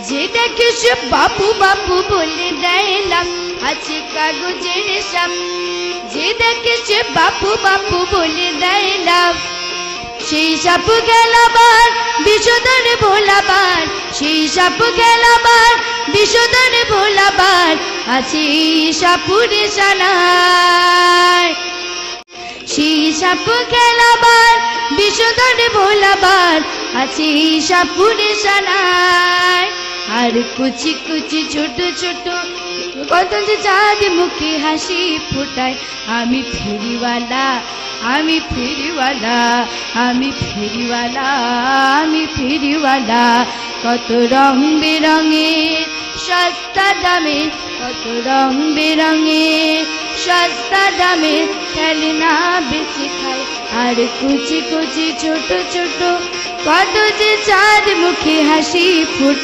যে দেখে সে বাপু বাপু বলে দেয় লাভ, আছে কাগজের সাপ। যে দেখে সে বাপু বাপু বলে দেয় লাভ, সেই সাপ গেল আবার বিষধরে ভোলাবার। সেই সাপ গেল আবার বিষধরে ভোলাবার, আছে সাপুরে সানায়। সেই সাপ গেল আবার বিষধরে ভোলাবার, আছে সাপুরে সানায়। আর কুচি কুচি ছোট ছোট কত যে চাঁদ মুখে হাসি ফোটায়। আমি ফেরিওয়ালা, আমি ফেরিওয়ালা, আমি ফেরিওয়ালা, আমি ফেরিওয়ালা। কত রং বেরঙের সস্তা দামে, কত রং বেরঙের সস্তা দামে খেলনা বেঁচে খায়। আর কুচি কুচি ছোট ছোট কত যে চাঁদ মুখে হাসি ফোটায়।